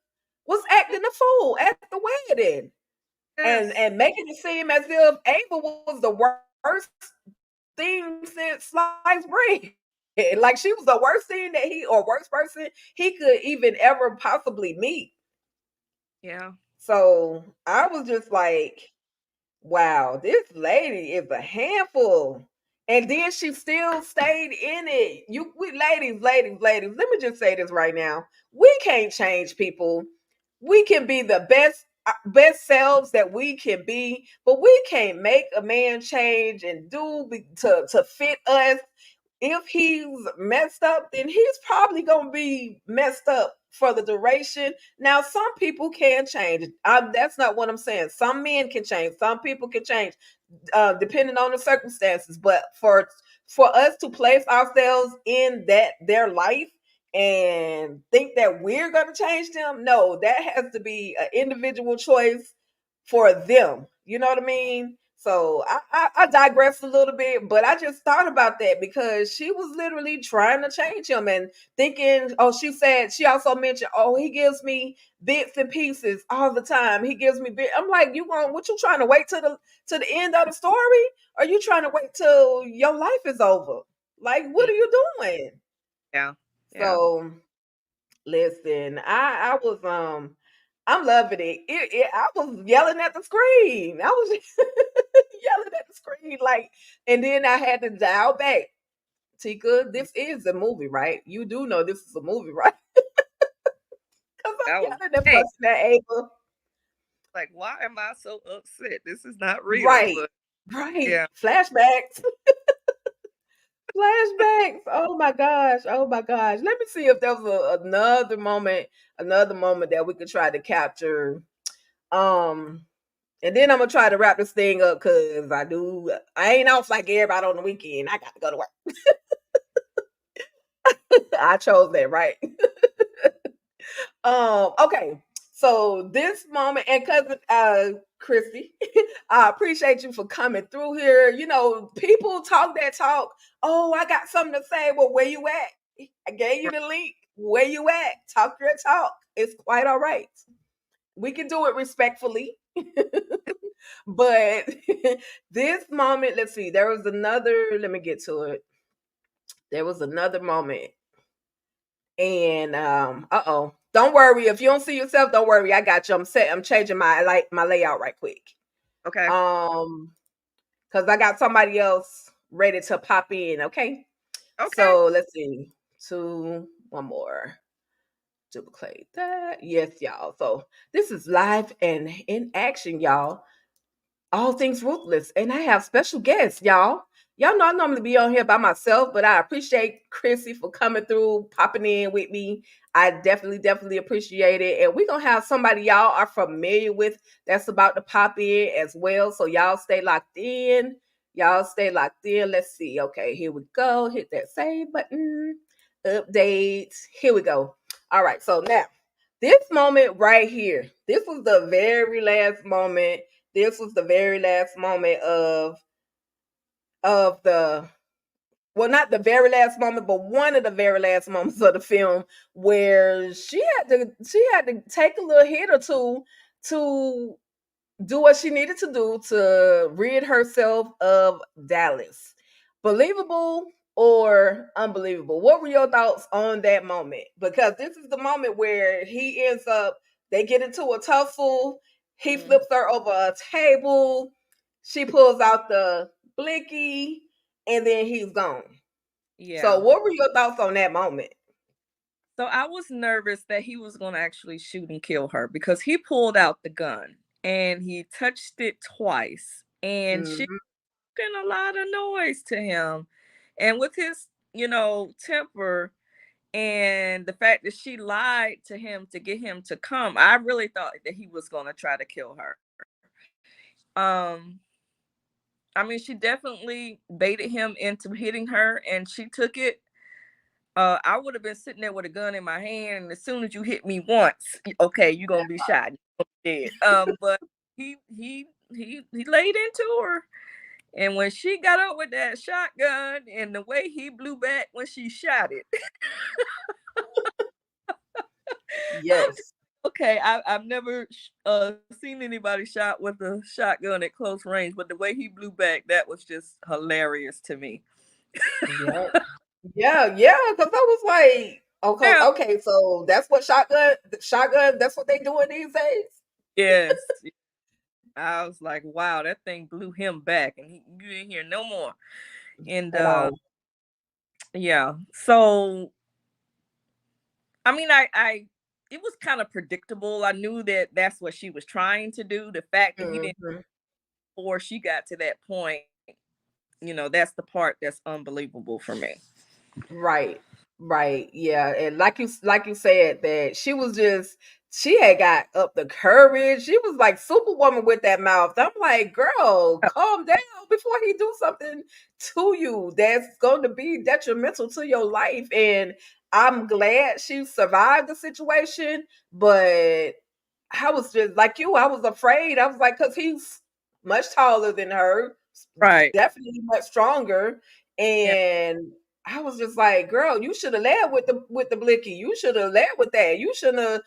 was acting a fool at the wedding Yes. and making it seem as if Ava was the worst thing since sliced bread. Like she was the worst thing that he or worst person he could even ever possibly meet. Yeah. So I was just like, wow, this lady is a handful. And then she still stayed in it. Ladies, let me just say this right now. We can't change people. We can be the best selves that we can be, but we can't make a man change and to fit us. If he's messed up, then he's probably gonna be messed up for the duration. Now, some people can change. That's not what I'm saying. Some men can change. Some people can change, depending on the circumstances. But for us to place ourselves in their life and think that we're gonna change them, no, that has to be an individual choice for them. You know what I mean? So I digressed a little bit, but I just thought about that because she was literally trying to change him and thinking, oh, she also mentioned, oh, he gives me bits and pieces all the time. He gives me I'm like, what you trying to wait to the end of the story? Or you trying to wait till your life is over? Like, what Mm. are you doing? Yeah. Yeah. So listen, I was I'm loving I was yelling at the screen. I was yelling at the screen like, and then I had to dial back. Tika, this is a movie, right? You do know this is a movie, right? Because I'm That was yelling and hey, fussing at Ava. like, why am I so upset? This is not real. Right, But right. yeah. Flashbacks, flashbacks. Oh my gosh, oh my gosh. Let me see if there was another moment that we could try to capture. Um, And then I'm gonna try to wrap this thing up because I ain't off like everybody on the weekend. I got to go to work. I chose that, right? Okay. So this moment and cousin Christy, I appreciate you for coming through here. People talk that talk. Oh, I got something to say. Well, where you at? I gave you the link. Where you at? Talk your talk. It's quite all right. We can do it respectfully. But this moment, let's see, let me get to it. There was another moment. And uh-oh. Don't worry. If you don't see yourself, don't worry. I got you. I'm changing my layout right quick. Okay. Um, because I got somebody else ready to pop in, okay? Okay. So let's see. One more. Duplicate that. Yes, y'all. So this is live and in action, y'all. All things ruthless. And I have special guests, y'all. Y'all know I normally be on here by myself, but I appreciate Chrissy for coming through, popping in with me. I definitely appreciate it. And we're gonna have somebody y'all are familiar with that's about to pop in as well. So y'all stay locked in. Y'all stay locked in. Let's see. Okay, here we go. Hit that save button. Update. Here we go. All right. So now this moment right here. This was the very last moment. This was the very last moment of the, well, not the very last moment, but one of the very last moments of the film where she had to take a little hit or two to do what she needed to do to rid herself of Dallas. Believable or unbelievable? What were your thoughts on that moment? Because this is the moment where he ends up, they get into a tussle, he Mm. flips her over a table, she pulls out the blicky, and then he's gone. So, Yeah. what were your thoughts on that moment? So I was nervous that he was going to actually shoot and kill her because he pulled out the gun and he touched it twice and she Hmm. making a lot of noise to him. And with his, temper and the fact that she lied to him to get him to come, I really thought that he was going to try to kill her. Um I mean, she definitely baited him into hitting her and she took it. I would have been sitting there with a gun in my hand, and as soon as you hit me once, okay, you're gonna be shot, you're gonna be dead. But he laid into her, and when she got up with that shotgun, and the way he blew back when she shot it, I'm just, Yes. okay. I've never seen anybody shot with a shotgun at close range, but the way he blew back, that was just hilarious to me. Yeah. Yeah. Because I was like, Yeah. okay, so that's what shotgun. That's what they doing these days Yes. I was like, wow, that thing blew him back, and you ain't hear no more. And at all. yeah, so I mean, it was kind of predictable. I knew that that's what she was trying to do. The fact that he didn't Hmm. before she got to that point, that's the part that's unbelievable for me. Right. Right. Yeah. And like you said, that she had got up the courage. She was like Superwoman with that mouth. I'm like, girl, calm down before he do something to you that's going to be detrimental to your life. And I'm glad she survived the situation, but I was just like you. I was afraid. I was like, because he's much taller than her, Right. definitely much stronger, Yeah. and I was just like, girl, you should have led with the blicky. You should have led with that. You shouldn't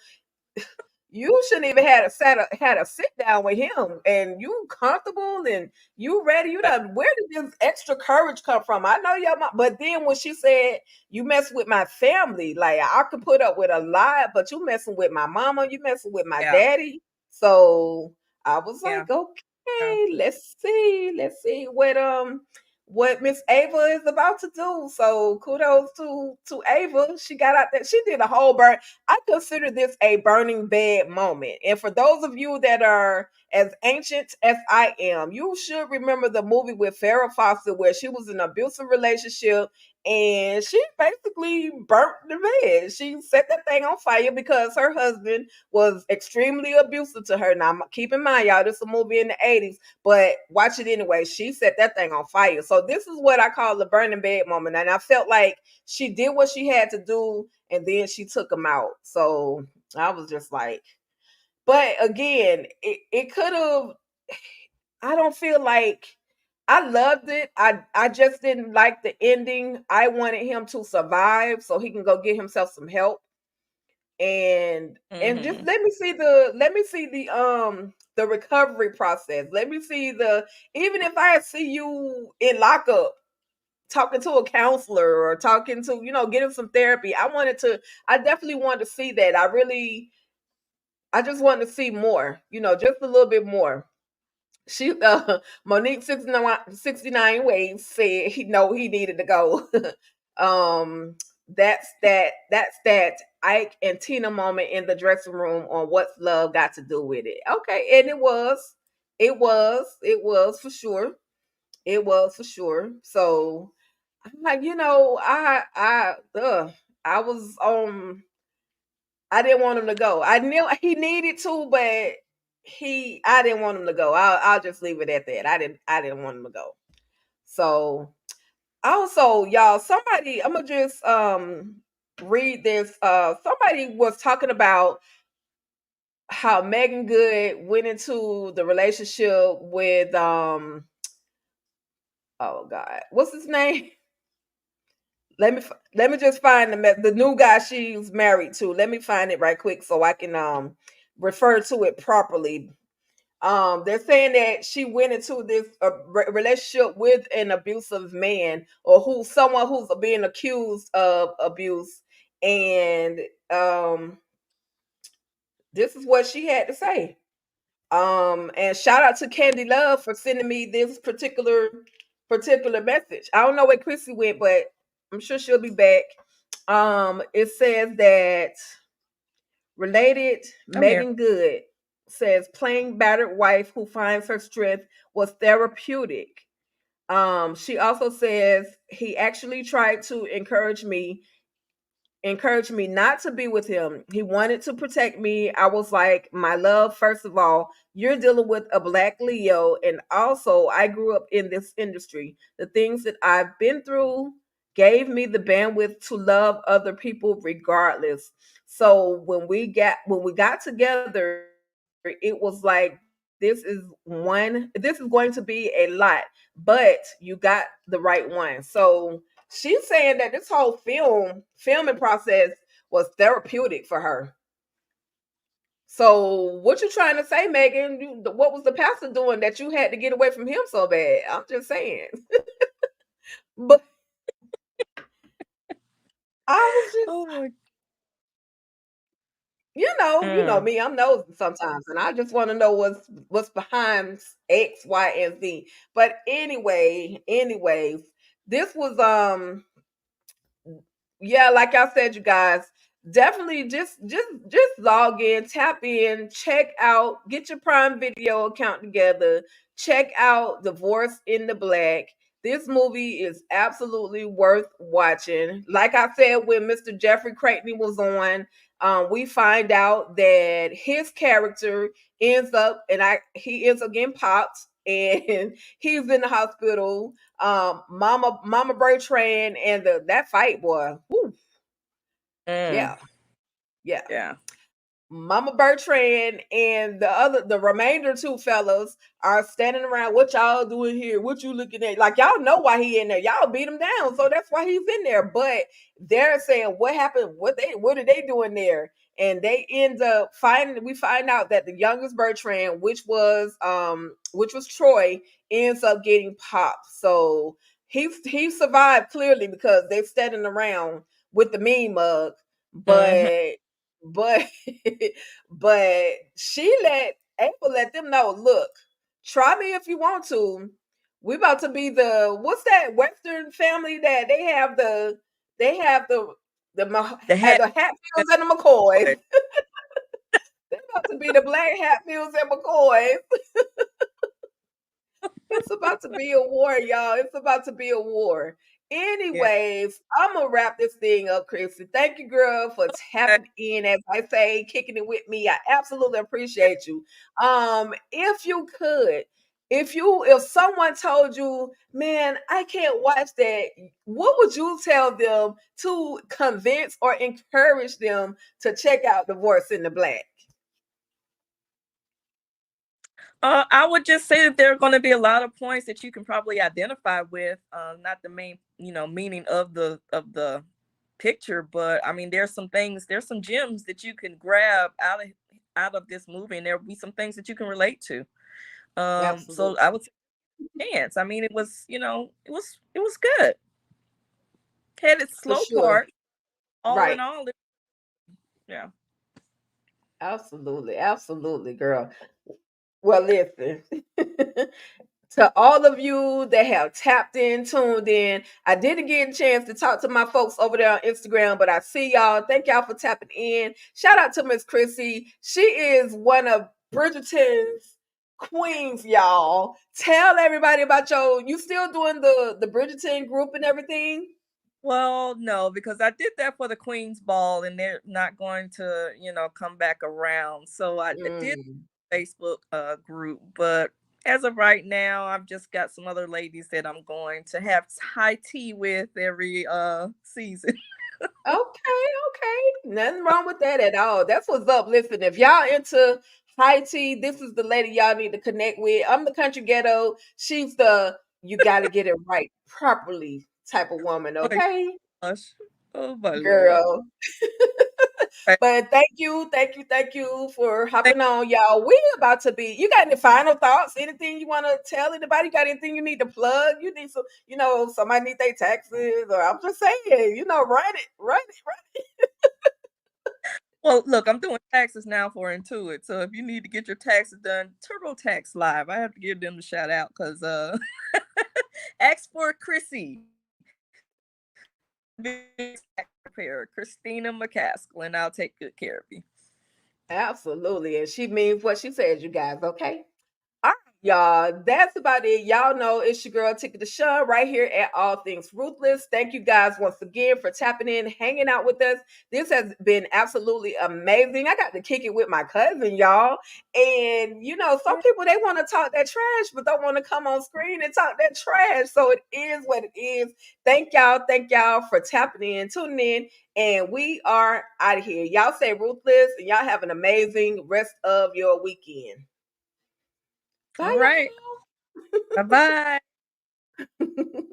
even had a sit down with him, and you comfortable and you ready. You done. Where did this extra courage come from? I know your mom, but then when she said you mess with my family, like I could put up with a lot, but you messing with my mama, you messing with my Yeah. daddy. So I was Yeah. like, Yeah. okay, let's see what Miss Ava is about to do. So kudos to Ava. She got out there. She did a whole burn. I consider this a burning bed moment. And for those of you that are as ancient as I am, you should remember the movie with Farrah Fawcett where she was in an abusive relationship and she basically burnt the bed. She set that thing on fire because her husband was extremely abusive to her. Now, keep in mind, y'all, this is a movie in the 80s, but watch it anyway. She set that thing on fire. So this is what I call the burning bed moment. And I felt like she did what she had to do and then she took him out. So I was just like, but again, it could have, I don't feel like I loved it. I just didn't like the ending. I wanted him to survive so he can go get himself some help and just Hmm. let me see the recovery process. Let me see the, even if I see you in lockup talking to a counselor or talking to, getting some therapy. I definitely wanted to see that. I just wanted to see more, just a little bit more. She Monique 69 ways said he needed to go. um that's that Ike and Tina moment in the dressing room on what's love got to do with it. Okay, and it was for sure. It was for sure. So I'm like, I was I didn't want him to go. I knew he needed to, but I didn't want him to go. I'll just leave it at that. I didn't want him to go. So also, y'all, somebody, I'm gonna just read this. Somebody was talking about how Megan Good went into the relationship with oh God, what's his name? Let me just find the new guy she's married to. Let me find it right quick so I can refer to it properly. They're saying that she went into this relationship with an abusive man, or someone who's being accused of abuse, and um this is what she had to say. And shout out to Candy Love for sending me this particular message. I don't know where Chrissy went, but I'm sure she'll be back. It says that related I'm here. Megan Good says playing battered wife who finds her strength was therapeutic. She also says he actually tried to encouraged me not to be with him. He wanted to protect me. I was like, my love, first of all, you're dealing with a black Leo. And also, I grew up in this industry. The things that I've been through gave me the bandwidth to love other people regardless. So when we got together, it was like this is going to be a lot, but you got the right one. So she's saying that this whole filming process was therapeutic for her. So what you trying to say, Megan? What was the pastor doing that you had to get away from him so bad? I'm just saying. But I was just, Oh my. you know Mm. me. I'm nosy sometimes, and I just want to know what's behind X, Y, and Z. But anyways, this was yeah, like I said, you guys, definitely just log in, tap in, check out, get your Prime Video account together, check out Divorce in the Black. This movie is absolutely worth watching. Like I said, when Mr. Jeffrey Creighton was on, we find out that his character he ends up getting popped, and he's in the hospital. Mama Bertrand and that fight, boy. Whew, Mm. yeah, yeah. Yeah. Mama Bertrand and the remainder two fellas are standing around. What y'all doing here? What you looking at? Like y'all know why he in there. Y'all beat him down, so that's why he's in there. But they're saying what happened? What are they doing there? And they end up finding. We find out that the youngest Bertrand, which was Troy, ends up getting popped. So he survived clearly because they're standing around with the mean mug, Hmm. but but Ava let them know, look, try me if you want to. We about to be what's that Western family that they have The hat. the Hatfields and the McCoys. They're about to be the Black Hatfields and McCoys. It's about to be a war, y'all. It's about to be a war. Yeah. Anyways, I'm gonna wrap this thing up, Chrissy. Thank you, girl, for tapping in, as I say, kicking it with me. I absolutely appreciate you. If you could, if someone told you, man, I can't watch that, what would you tell them to convince or encourage them to check out Divorce in the Black? I would just say that there are going to be a lot of points that you can probably identify with. Not the main, meaning of the picture, but I mean, there's some gems that you can grab out of this movie, and there'll be some things that you can relate to. So I Absolutely. would say chance. I mean, it was good. Had its For slow sure. part. All in Right. all, yeah. Absolutely. Absolutely, girl. Well, listen, to all of you that have tapped in, tuned in, I didn't get a chance to talk to my folks over there on Instagram, but I see y'all. Thank y'all for tapping in. Shout out to Miss Chrissy. She is one of Bridgerton's Queens, y'all. Tell everybody about you still doing the Bridgerton group and everything? Well, no, because I did that for the Queen's Ball and they're not going to, come back around. So I did Mm. Facebook group, but as of right now, I've just got some other ladies that I'm going to have high tea with every season. Okay, okay. Nothing wrong with that at all. That's what's up. Listen, if y'all into high tea, this is the lady y'all need to connect with. I'm the country ghetto. She's the you gotta get it right properly type of woman, Oh my okay? gosh. Oh my Lord. Girl. Right. But thank you for hopping on, y'all. We about to be. You got any final thoughts? Anything you want to tell anybody? You got anything you need to plug? You need some, somebody need their taxes, or I'm just saying, run it. Well, look, I'm doing taxes now for Intuit. So if you need to get your taxes done, TurboTax Live. I have to give them a shout out because ask for Chrissy, tax preparer, Christina McCaskill, and I'll take good care of you. Absolutely, and she means what she says. You guys, okay? All right, y'all. That's about it. Y'all know it's your girl Ticket to Shun right here at All Things Ruthless. Thank you guys once again for tapping in, hanging out with us. This has been absolutely amazing. I got to kick it with my cousin, y'all. And some people they want to talk that trash, but don't want to come on screen and talk that trash. So it is what it is. Thank y'all for tapping in, tuning in, and we are out of here. Y'all stay ruthless, and y'all have an amazing rest of your weekend. All Bye, right. Bye bye. y'all.